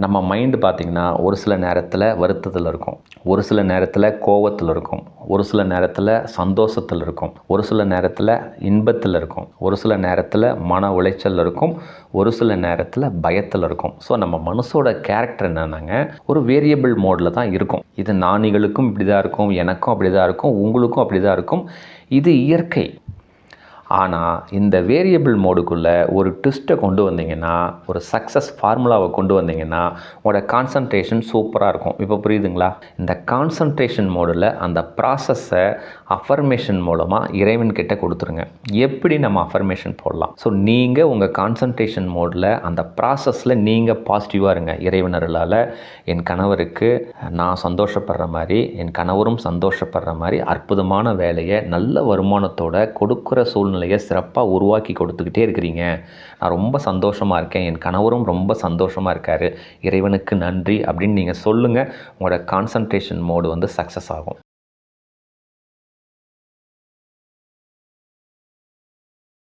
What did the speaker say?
நம்ம மைண்டு பார்த்திங்கன்னா ஒரு சில நேரத்தில் வருத்தத்தில் இருக்கும், ஒரு சில நேரத்தில் கோவத்தில் இருக்கும், ஒரு சில நேரத்தில் சந்தோஷத்தில் இருக்கும், ஒரு சில நேரத்தில் இன்பத்தில் இருக்கும், ஒரு சில நேரத்தில் மன உளைச்சல் இருக்கும், ஒரு சில நேரத்தில் பயத்தில் இருக்கும். ஸோ நம்ம மனசோட கேரக்டர் என்னென்னாங்க ஒரு வேரியபிள் மோடில் தான் இருக்கும். இது நாணிகளுக்கும் இப்படி தான் இருக்கும், எனக்கும் அப்படி தான் இருக்கும், உங்களுக்கும் அப்படி தான் இருக்கும். இது இயற்கை. ஆனால் இந்த வேரியபிள் மோடுக்குள்ளே ஒரு ட்விஸ்ட்டை கொண்டு வந்தீங்கன்னா, ஒரு சக்ஸஸ் ஃபார்முலாவை கொண்டு வந்தீங்கன்னா, உங்களோட கான்சன்ட்ரேஷன் சூப்பராக இருக்கும். இப்போ புரியுதுங்களா? இந்த கான்சன்ட்ரேஷன் மோடில் அந்த ப்ராசஸை அஃபர்மேஷன் மூலமாக இறைவன்கிட்ட கொடுத்துருங்க. எப்படி நம்ம அஃபர்மேஷன் போடலாம்? ஸோ நீங்கள் உங்கள் கான்சன்ட்ரேஷன் மோடில் அந்த ப்ராசஸில் நீங்கள் பாசிட்டிவாக இருங்க. இறைவனர்களால் என் கணவருக்கு நான் சந்தோஷப்படுற மாதிரி, என் கணவரும் சந்தோஷப்படுற மாதிரி அற்புதமான வேலையை நல்ல வருமானத்தோட கொடுக்குற சூழ்நிலையை சிறப்பாக உருவாக்கி கொடுத்துக்கிட்டே இருக்கிறீங்க. நான் ரொம்ப சந்தோஷமாக இருக்கேன், என் கணவரும் ரொம்ப சந்தோஷமாக இருக்கார், இறைவனுக்கு நன்றி அப்படின்னு நீங்கள் சொல்லுங்கள். உங்களோட கான்சன்ட்ரேஷன் மோடு சக்ஸஸ் ஆகும்.